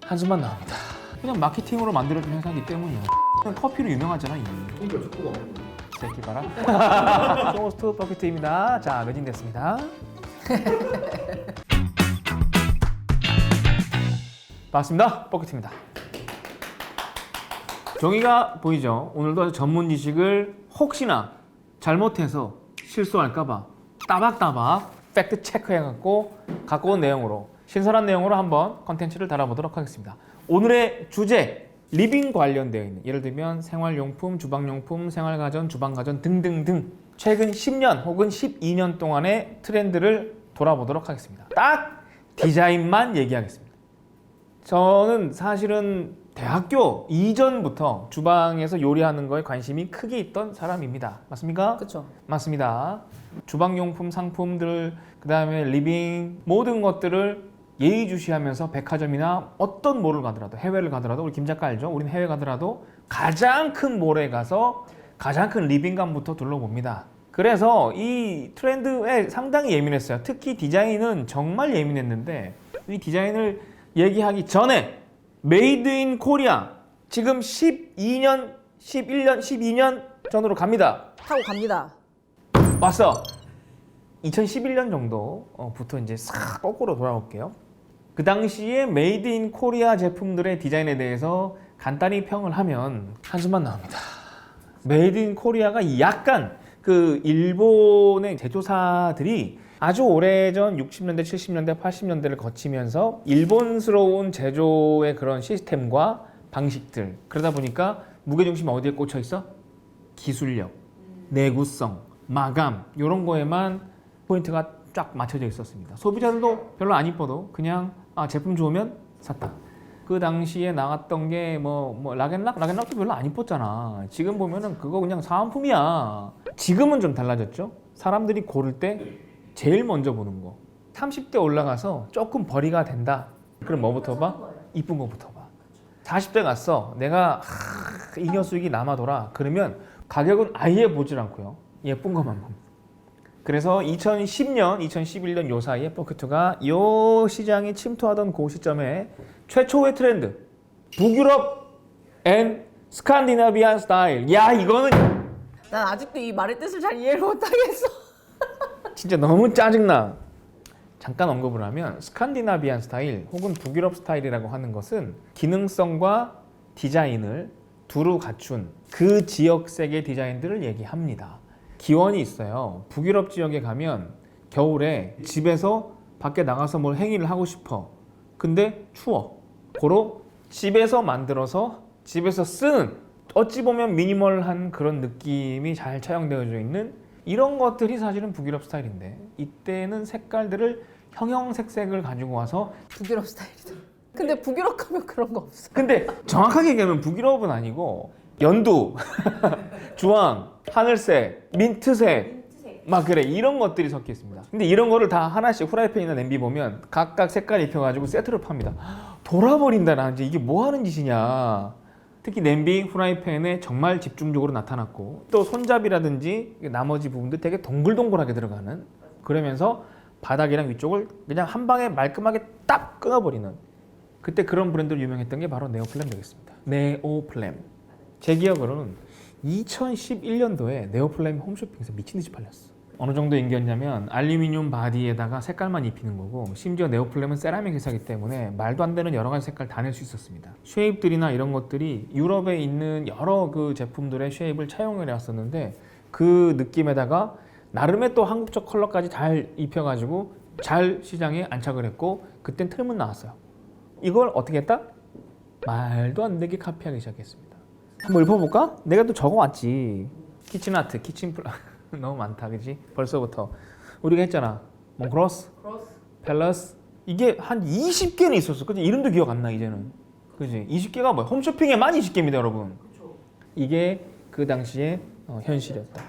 한숨만 나옵니다. 그냥 마케팅으로 만들어진 회사이기 때문이에요. 커피로 유명하잖아 이미. 그러니까 축구가 새끼 봐라. 쇼호스트 버킷입니다. 자, 매진됐습니다. 반갑습니다. 버킷입니다. 종이가 보이죠? 오늘도 아주 전문 지식을 혹시나 잘못해서 실수할까봐 따박따박 팩트 체크해갖고 갖고 온 내용으로 신선한 내용으로 한번 컨텐츠를 다뤄보도록 하겠습니다. 오늘의 주제, 리빙 관련되어 있는, 예를 들면 생활용품, 주방용품, 생활가전, 주방가전 등등등 최근 10년 혹은 12년 동안의 트렌드를 돌아보도록 하겠습니다. 딱 디자인만 얘기하겠습니다. 저는 사실은 대학교 이전부터 주방에서 요리하는 거에 관심이 크게 있던 사람입니다. 맞습니까? 그렇죠. 맞습니다. 주방용품 상품들, 그 다음에 리빙 모든 것들을 예의주시하면서 백화점이나 어떤 몰을 가더라도, 해외를 가더라도, 우리 김 작가 알죠? 우리는 해외 가더라도 가장 큰 몰에 가서 가장 큰 리빙감부터 둘러봅니다. 그래서 이 트렌드에 상당히 예민했어요. 특히 디자인은 정말 예민했는데 이 디자인을 얘기하기 전에 메이드 인 코리아 지금 12년, 11년, 12년 전으로 갑니다. 타고 갑니다. 왔어. 2011년 정도부터 이제 싹 거꾸로 돌아올게요. 그 당시에 메이드 인 코리아 제품들의 디자인에 대해서 간단히 평을 하면 한숨만 나옵니다. 메이드 인 코리아가 약간 그 일본의 제조사들이 아주 오래전 60년대, 70년대, 80년대를 거치면서 일본스러운 제조의 그런 시스템과 방식들, 그러다 보니까 무게중심이 어디에 꽂혀 있어? 기술력, 내구성, 마감 이런 거에만 포인트가 쫙 맞춰져 있었습니다. 소비자들도 별로 안 이뻐도 그냥 제품 좋으면 샀다. 그 당시에 나갔던 게 뭐 락앤락? 락앤락도 별로 안 이뻤잖아. 지금 보면은 그거 그냥 사은품이야. 지금은 좀 달라졌죠. 사람들이 고를 때 제일 먼저 보는 거. 30대 올라가서 조금 벌이가 된다. 그럼 뭐부터 봐? 이쁜 거부터 봐. 40대 갔어. 내가 잉여 수익이 남아돌아. 그러면 가격은 아예 보질 않고요. 예쁜 것만 봅니다. 그래서 2010년, 2011년 요 사이에 버킷가 요 시장이 침투하던 그 시점에 최초의 트렌드, 북유럽 앤 스칸디나비안 스타일. 야, 이거는 난 아직도 이 말의 뜻을 잘 이해를 못하겠어. 진짜 너무 짜증나. 잠깐 언급을 하면 스칸디나비안 스타일 혹은 북유럽 스타일이라고 하는 것은 기능성과 디자인을 두루 갖춘 그 지역색의 디자인들을 얘기합니다. 기원이 있어요. 북유럽 지역에 가면 겨울에 집에서 밖에 나가서 뭘 행위를 하고 싶어. 근데 추워. 고로 집에서 만들어서 집에서 쓰는, 어찌 보면 미니멀한 그런 느낌이 잘 차용되어져 있는 이런 것들이 사실은 북유럽 스타일인데, 이때는 색깔들을 형형색색을 가지고 와서 북유럽 스타일이다. 근데 북유럽 가면 그런 거 없어. 근데 정확하게 얘기하면 북유럽은 아니고 연두, 주황, 하늘색, 민트색 막 그래, 이런 것들이 섞여 있습니다. 근데 이런 거를 다 하나씩 후라이팬이나 냄비 보면 각각 색깔 입혀가지고 세트로 팝니다. 돌아버린다. 나 이제 이게 뭐 하는 짓이냐. 특히 냄비, 후라이팬에 정말 집중적으로 나타났고, 또 손잡이라든지 나머지 부분들 되게 동글동글하게 들어가는, 그러면서 바닥이랑 위쪽을 그냥 한 방에 말끔하게 딱 끊어버리는, 그때 그런 브랜드로 유명했던 게 바로 네오플램 되겠습니다. 네오플램. 제 기억으로는 2011년도에 네오플램 홈쇼핑에서 미친듯이 팔렸어. 어느 정도 인기였냐면 알루미늄 바디에다가 색깔만 입히는 거고, 심지어 네오플램은 세라믹 회사이기 때문에 말도 안 되는 여러 가지 색깔 다 낼 수 있었습니다. 쉐입들이나 이런 것들이 유럽에 있는 여러 그 제품들의 쉐입을 차용을 해왔었는데, 그 느낌에다가 나름의 또 한국적 컬러까지 잘 입혀가지고 잘 시장에 안착을 했고, 그땐 틀문 나왔어요. 이걸 어떻게 했다? 말도 안 되게 카피하기 시작했습니다. 한번 읊어볼까? 내가 또 적어왔지. 키친아트, 키친플라 너무 많다, 그지? 벌써부터 우리가 했잖아. 몽크로스, 팰러스, 이게 한 20개는 있었어. 그지? 이름도 기억 안 나 이제는. 그지? 20개가 뭐야? 홈쇼핑에만 20개입니다, 여러분. 이게 그 당시에 현실이었다.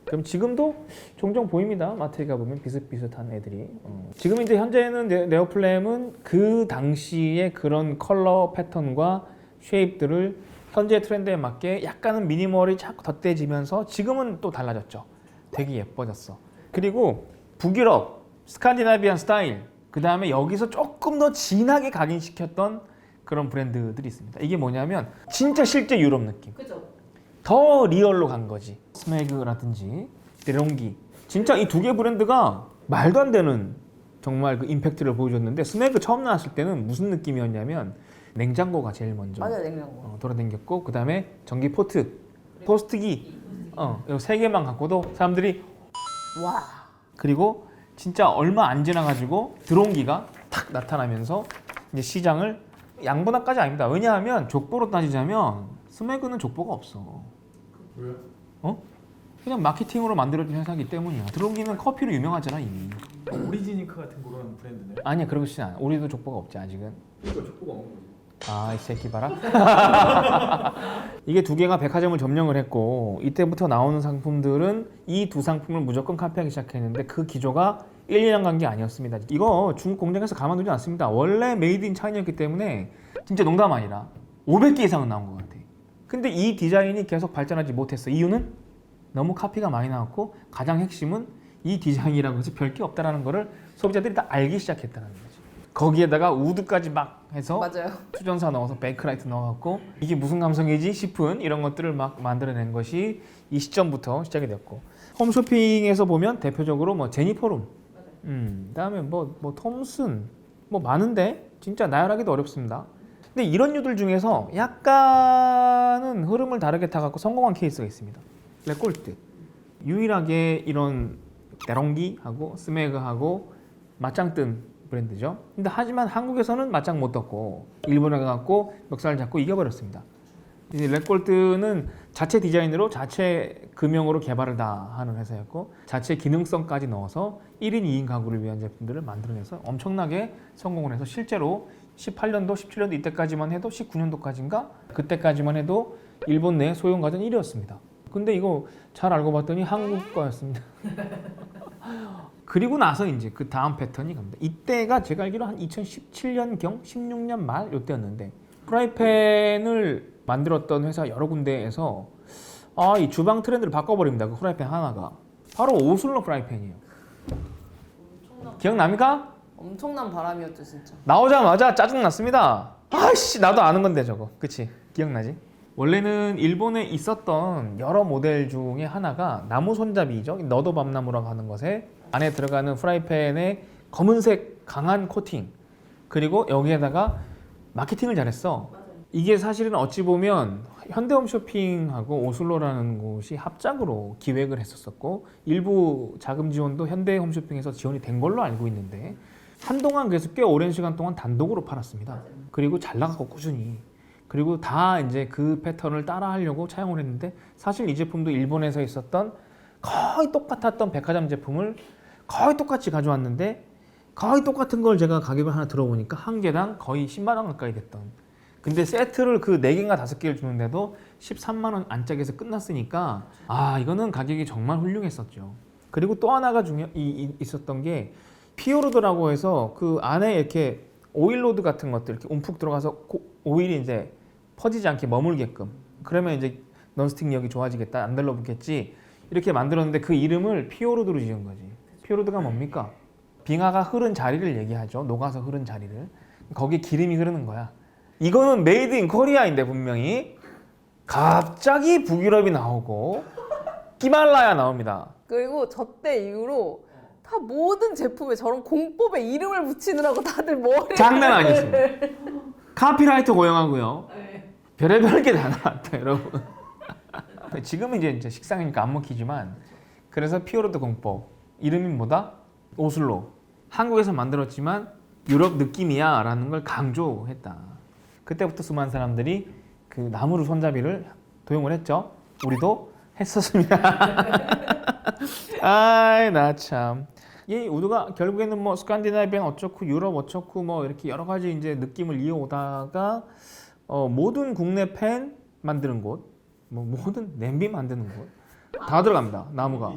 그럼 지금도 종종 보입니다. 마트에 가보면 비슷비슷한 애들이. 지금 이제 현재는 네오플램은 그 당시에 그런 컬러 패턴과 쉐입들을 현재 트렌드에 맞게 약간은 미니멀이 자꾸 덧대지면서 지금은 또 달라졌죠. 되게 예뻐졌어. 그리고 북유럽, 스칸디나비안 스타일, 그 다음에 여기서 조금 더 진하게 각인시켰던 그런 브랜드들이 있습니다. 이게 뭐냐면 진짜 실제 유럽 느낌. 그죠? 더 리얼로 간 거지. 스매그라든지 데롱기. 진짜 이 두 개 브랜드가 말도 안 되는 정말 그 임팩트를 보여줬는데 스매그 처음 나왔을 때는 무슨 느낌이었냐면 냉장고가 제일 먼저 맞아요, 냉장고. 돌아다녔고 그 다음에 전기 토스트기 이 세 개만 갖고도 사람들이 와. 그리고 진짜 얼마 안 지나가지고 드론기가 탁 나타나면서 이제 시장을 양분화까지 아닙니다. 왜냐하면 족보로 따지자면 스매그는 족보가 없어. 왜요? 그냥 마케팅으로 만들어진 회사이기 때문이야. 드론기는 커피로 유명하잖아 이미. 오리지니크 같은 그런 브랜드네. 아니야 그러지 않아. 우리도 족보가 없지 아직은. 그러니까 족보가 없는 거지. 아 이 새끼 봐라. 이게 두 개가 백화점을 점령을 했고 이때부터 나오는 상품들은 이 두 상품을 무조건 카피하기 시작했는데 그 기조가 1, 2년 간 게 아니었습니다. 이거 중국 공장에서 가만두지 않습니다. 원래 메이드 인 차이나였기 때문에 진짜 농담 아니라 500개 이상은 나온 것 같아. 근데 이 디자인이 계속 발전하지 못했어. 이유는 너무 카피가 많이 나왔고 가장 핵심은 이 디자인이라고 해서 별 게 없다라는 거를 소비자들이 다 알기 시작했다는 거지. 거기에다가 우드까지 막 해서 맞아요. 수전사 넣어서 베이크라이트 넣어갖고 이게 무슨 감성이지 싶은 이런 것들을 막 만들어낸 것이 이 시점부터 시작이 됐고 홈쇼핑에서 보면 대표적으로 뭐 제니퍼룸, 그다음에 뭐 톰슨 뭐 많은데 진짜 나열하기도 어렵습니다. 근데 이런 류들 중에서 약간은 흐름을 다르게 타갖고 성공한 케이스가 있습니다. 레꼴트 유일하게 이런 데롱기하고 스매그하고 맞짱 뜬 브랜드죠. 근데 하지만 한국에서는 맞짱 못 떴고 일본에 가갖고 멱살 잡고 이겨버렸습니다. 이제 레꼴트는 자체 디자인으로 자체 금형으로 개발을 다 하는 회사였고 자체 기능성까지 넣어서 1인 2인 가구를 위한 제품들을 만들어내서 엄청나게 성공을 해서 실제로 18년도, 17년도 이때까지만 해도 19년도까지인가? 그때까지만 해도 일본 내 소형가전 1위였습니다. 근데 이거 잘 알고 봤더니 한국 거였습니다. 그리고 나서 이제 그 다음 패턴이 갑니다. 이때가 제가 알기로 한 2017년경, 16년 말 이때였는데 프라이팬을 만들었던 회사 여러 군데에서 이 주방 트렌드를 바꿔버립니다. 그 프라이팬 하나가 바로 오슬로 프라이팬이에요. 기억납니까? 엄청난 바람이었죠, 진짜. 나오자마자 짜증났습니다. 아이씨 나도 아는 건데 저거. 그치? 기억나지? 원래는 일본에 있었던 여러 모델 중에 하나가 나무 손잡이죠. 너도 밤나무라고 하는 것에 안에 들어가는 프라이팬에 검은색 강한 코팅 그리고 여기에다가 마케팅을 잘했어. 이게 사실은 어찌 보면 현대홈쇼핑하고 오슬로라는 곳이 합작으로 기획을 했었었고 일부 자금 지원도 현대홈쇼핑에서 지원이 된 걸로 알고 있는데 한동안 그래서 꽤 오랜 시간 동안 단독으로 팔았습니다. 그리고 잘 나가고 꾸준히. 그리고 다 이제 그 패턴을 따라 하려고 차용을 했는데 사실 이 제품도 일본에서 있었던 거의 똑같았던 백화점 제품을 거의 똑같이 가져왔는데 거의 똑같은 걸 제가 가격을 하나 들어보니까 한 개당 거의 10만 원 가까이 됐던. 근데 세트를 그 4개인가 5개를 주는데도 13만 원 안짝에서 끝났으니까 이거는 가격이 정말 훌륭했었죠. 그리고 또 하나가 있었던 게 피오르드라고 해서 그 안에 이렇게 오일로드 같은 것들 이렇게 움푹 들어가서 오일이 이제 퍼지지 않게 머물게끔 그러면 이제 넌스틱력이 좋아지겠다 안 달라붙겠지 이렇게 만들었는데 그 이름을 피오르드로 지은 거지. 피오르드가 뭡니까? 빙하가 흐른 자리를 얘기하죠. 녹아서 흐른 자리를. 거기에 기름이 흐르는 거야. 이거는 메이드 인 코리아인데 분명히 갑자기 북유럽이 나오고 히말라야 나옵니다. 그리고 저 때 이후로 다 모든 제품에 저런 공법에 이름을 붙이느라고 다들 머리를 장난 아니었습니다. 카피라이터 고용하고요. 별의별 게 다 나왔다 여러분. 지금은 이제 식상이니까 안 먹히지만 그래서 피오르드 공법 이름이 뭐다? 오슬로. 한국에서 만들었지만 유럽 느낌이야 라는 걸 강조했다. 그때부터 수많은 사람들이 그 나무로 손잡이를 도용을 했죠. 우리도 했었습니다. 아이 나 참. 이 우드가 결국에는 뭐 스칸디나비안 어쩌고 유럽 어쩌고 뭐 이렇게 여러 가지 이제 느낌을 이어오다가 모든 국내 팬 만드는 곳, 뭐 모든 냄비 만드는 곳 다 들어갑니다. 나무가.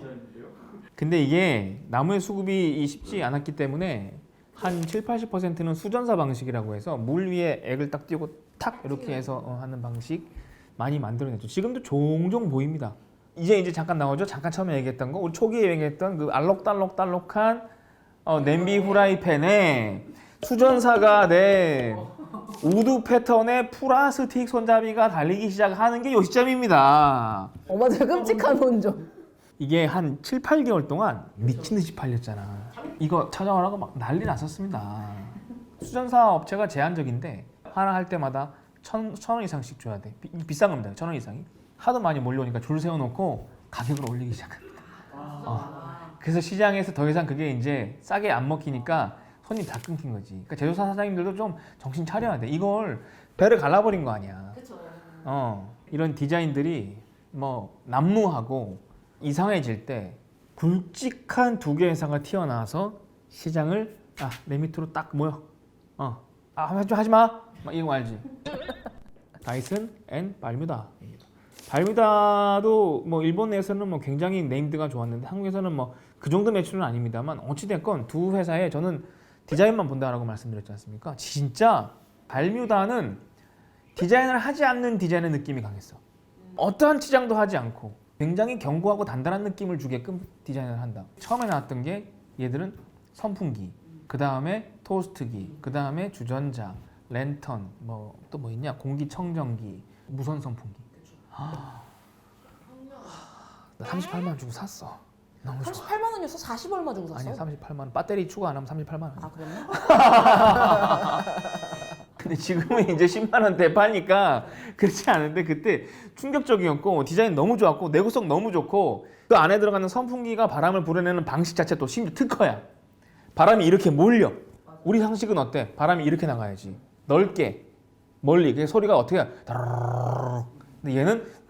근데 이게 나무의 수급이 쉽지 않았기 때문에 한 7, 80%는 수전사 방식이라고 해서 물 위에 액을 딱 띄고 탁 이렇게 해서 하는 방식 많이 만들어냈죠. 지금도 종종 보입니다. 이제 잠깐 나오죠. 잠깐 처음에 얘기했던 거, 우리 초기에 얘기했던 그 알록달록한 냄비 후라이팬에 수전사가 된 우드 패턴의 플라스틱 손잡이가 달리기 시작하는 게 요 시점입니다. 맞아 끔찍한 원조. 이게 한 7, 8개월 동안 미친 듯이 팔렸잖아. 이거 찾아오라고 막 난리 났었습니다. 수전사 업체가 제한적인데 하나 할 때마다 천 원 이상씩 줘야 돼. 비싼 겁니다. 1,000원 이상이. 하도 많이 몰려오니까 줄 세워놓고 가격을 올리기 시작합니다. 그래서 시장에서 더 이상 그게 이제 싸게 안 먹히니까 손님 다 끊긴 거지. 그러니까 제조사 사장님들도 좀 정신 차려야 돼. 이걸 배를 갈라버린 거 아니야. 이런 디자인들이 뭐 난무하고 이상해질 때 굵직한 두 개의 회사가 튀어나와서 시장을 내 밑으로 딱 모여. 하지 마. 막 이거 알지? 다이슨 앤 발뮤다. 발뮤다도 뭐 일본 내에서는 뭐 굉장히 네임드가 좋았는데 한국에서는 뭐 그 정도 매출은 아닙니다만 어찌 됐건 두 회사에 저는 디자인만 본다라고 말씀드렸지 않습니까? 진짜 발뮤다는 디자인을 하지 않는 디자인의 느낌이 강했어. 어떠한 치장도 하지 않고 굉장히 견고하고 단단한 느낌을 주게끔 디자인을 한다. 처음에 나왔던 게 얘들은 선풍기, 그 다음에 토스트기, 그 다음에 주전자, 랜턴, 뭐 또 뭐 있냐? 공기청정기, 무선 선풍기. 나 38만 원 주고 샀어. 너무 좋아. 38만 원이었어? 40 얼마 주고 샀어? 아니 38만 원. 배터리 추가 안 하면 38만 원. 그랬나? 근데 지금은 이제 10만 원대 파니까 그렇지 않은데 그때 충격적이었고 디자인 너무 좋았고 내구성 너무 좋고 그 안에 들어가는 선풍기가 바람을 불어내는 방식 자체 또 심지어 특허야. 바람이 이렇게 몰려. 우리 상식은 어때? 바람이 이렇게 나가야지. 넓게 멀리. 그 소리가 어떻게 해? 근데 얘는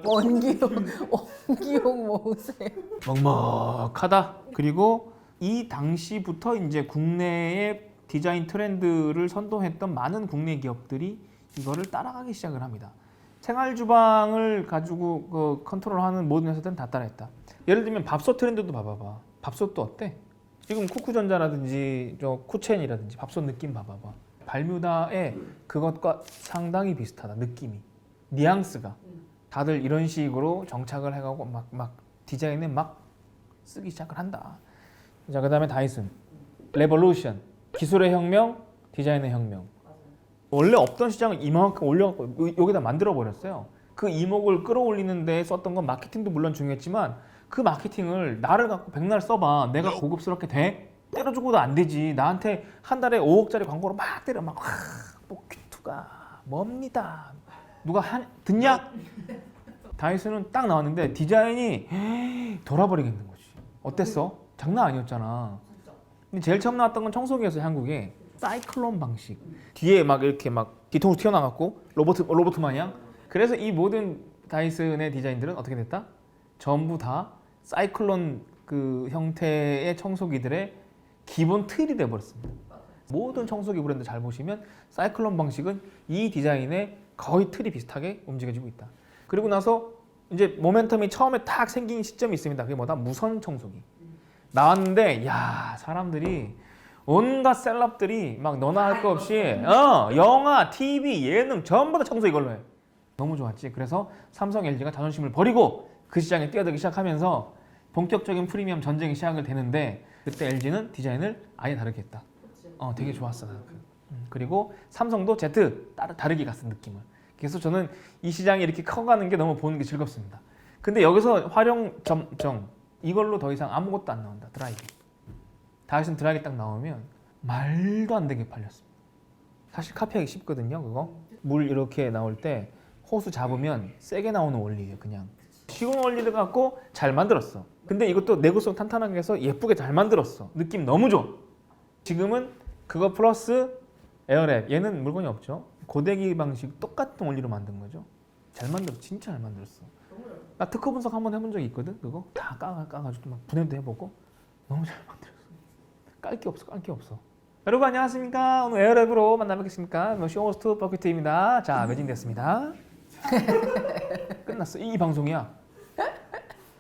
원기용 모세. 먹먹하다. 그리고 이 당시부터 이제 국내의 디자인 트렌드를 선도했던 많은 국내 기업들이 이거를 따라가기 시작을 합니다. 생활 주방을 가지고 그 컨트롤하는 모든 회사들은 다 따라했다. 예를 들면 밥솥 트렌드도 봐봐봐. 밥솥도 어때? 지금 쿠쿠전자라든지 저 쿠첸이라든지 밥솥 느낌 봐봐봐. 발뮤다의 그것과 상당히 비슷하다. 느낌이, 뉘앙스가. 다들 이런 식으로 정착을 해가고 막 디자인에 막 쓰기 시작을 한다. 자, 그다음에 다이슨, 레볼루션, 기술의 혁명, 디자인의 혁명. 원래 없던 시장을 이만큼 올려갖고 여기다 만들어 버렸어요. 그 이목을 끌어올리는 데 썼던 건 마케팅도 물론 중요했지만 그 마케팅을 나를 갖고 백날 써봐. 내가 고급스럽게 돼? 때려주고도 안 되지. 나한테 한 달에 5억짜리 광고로 막 때려 막 큐투가 뭡니다. 누가 듣냐? 다이슨은 딱 나왔는데 디자인이 돌아버리겠는 거지. 어땠어? 장난 아니었잖아. 근데 제일 처음 나왔던 건 청소기였어요. 한국에 사이클론 방식. 뒤에 막 이렇게 막 뒤통수 튀어나갔고 로봇 마냥. 그래서 이 모든 다이슨의 디자인들은 어떻게 됐다? 전부 다 사이클론 그 형태의 청소기들의 기본 틀이 돼버렸습니다. 모든 청소기 브랜드 잘 보시면 사이클론 방식은 이 디자인의 거의 틀이 비슷하게 움직여지고 있다. 그리고 나서 이제 모멘텀이 처음에 딱 생긴 시점이 있습니다. 그게 뭐다? 무선 청소기. 나왔는데 야 사람들이 온갖 셀럽들이 막 너나 할 거 없이 영화, TV, 예능 전부 다 청소 이걸로 해. 너무 좋았지. 그래서 삼성, LG가 자존심을 버리고 그 시장에 뛰어들기 시작하면서 본격적인 프리미엄 전쟁이 시작을 되는데 그때 LG는 디자인을 아예 다르게 했다. 되게 좋았어. 그리고 삼성도 Z 다르게 갔어 느낌을. 그래서 저는 이 시장이 이렇게 커가는 게 너무 보는 게 즐겁습니다. 근데 여기서 활용 점정 이걸로 더 이상 아무것도 안 나온다. 드라이기. 다이슨 드라이기 딱 나오면 말도 안 되게 팔렸습니다. 사실 카피하기 쉽거든요. 그거 물 이렇게 나올 때 호수 잡으면 세게 나오는 원리예요. 그냥 쉬운 원리를 갖고 잘 만들었어. 근데 이것도 내구성 탄탄하게 해서 예쁘게 잘 만들었어. 느낌 너무 좋아. 지금은 그거 플러스 에어랩. 얘는 물건이 없죠. 고데기 방식 똑같은 원리로 만든 거죠. 잘 만들었어. 진짜 잘 만들었어. 나 특허 분석 한번 해본 적이 있거든. 그거 다 까가지고 막 분해도 해보고 너무 잘 만들었어. 깔 게 없어. 여러분 안녕하십니까. 오늘 에어랩으로 만나뵙겠습니까. 쇼호스트 버킷입니다. 자, 매진됐습니다. 끝났어. 이 방송이야.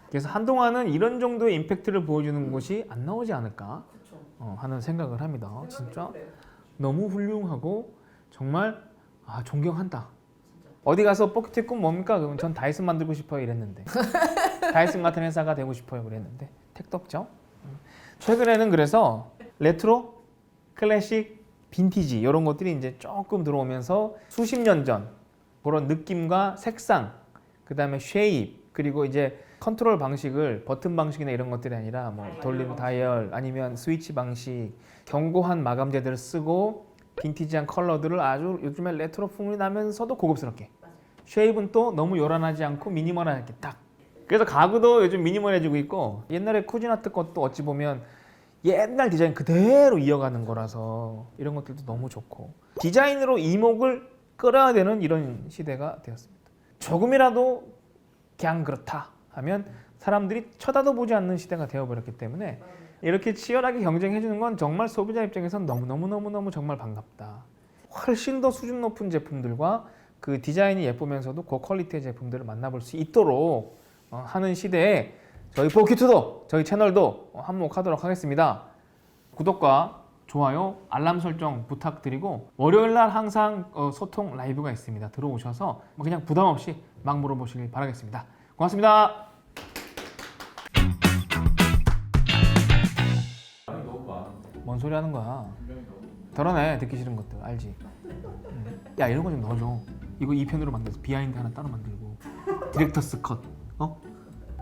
그래서 한동안은 이런 정도의 임팩트를 보여주는 곳이 안 나오지 않을까 하는 생각을 합니다. 진짜 너무 훌륭하고 정말 존경한다. 어디 가서 버킷의 꿈 뭡니까? 그러면 전 다이슨 만들고 싶어요 이랬는데 다이슨 같은 회사가 되고 싶어요 그랬는데 택도 없죠. 최근에는 그래서 레트로, 클래식, 빈티지 이런 것들이 이제 조금 들어오면서 수십 년 전 그런 느낌과 색상, 그 다음에 쉐입, 그리고 이제 컨트롤 방식을 버튼 방식이나 이런 것들이 아니라 뭐 돌리는 다이얼 아니면 스위치 방식, 견고한 마감재들을 쓰고 빈티지한 컬러들을 아주 요즘에 레트로 풍이 나면서도 고급스럽게, 쉐입은 또 너무 요란하지 않고 미니멀하게 딱. 그래서 가구도 요즘 미니멀해지고 있고, 옛날에 쿠지나트 것도 어찌 보면 옛날 디자인 그대로 이어가는 거라서 이런 것들도 너무 좋고, 디자인으로 이목을 끌어야 되는 이런 시대가 되었습니다. 조금이라도 그냥 그렇다 하면 사람들이 쳐다도 보지 않는 시대가 되어버렸기 때문에 이렇게 치열하게 경쟁해 주는 건 정말 소비자 입장에선 너무너무 정말 반갑다. 훨씬 더 수준 높은 제품들과 그 디자인이 예쁘면서도 고퀄리티의 제품들을 만나볼 수 있도록 하는 시대에 저희 포키투도 저희 채널도 한몫하도록 하겠습니다. 구독과 좋아요, 알람 설정 부탁드리고, 월요일날 항상 소통 라이브가 있습니다. 들어오셔서 그냥 부담 없이 막 물어보시길 바라겠습니다. 고맙습니다. 양이 너무 많아. 뭔 소리 하는 거야? 분량이 너무. 덜어내, 듣기 싫은 것들 알지? 야, 이런 거 좀 넣어줘. 이거 2편으로 만들어서 비하인드 하나 따로 만들고 디렉터스 컷.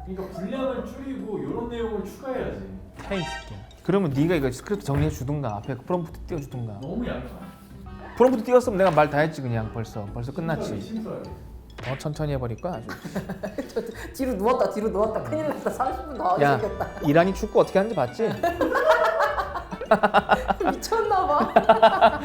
그러니까 분량을 줄이고 이런 내용을 추가해야지. 타이 새끼야. 그러면 네가 이거 스크립트 정리해 주든가 앞에 프롬프트 띄워주든가. 너무 양이 많아. 프롬프트 띄웠으면 내가 말 다 했지. 그냥 벌써 끝났지. 심사하게. 더 천천히 해버릴 거야 아주. 뒤로 누웠다. 큰일 났다. 30분 더 하게 야, 생겼다. 이란이 축구 어떻게 하는지 봤지? 미쳤나 봐.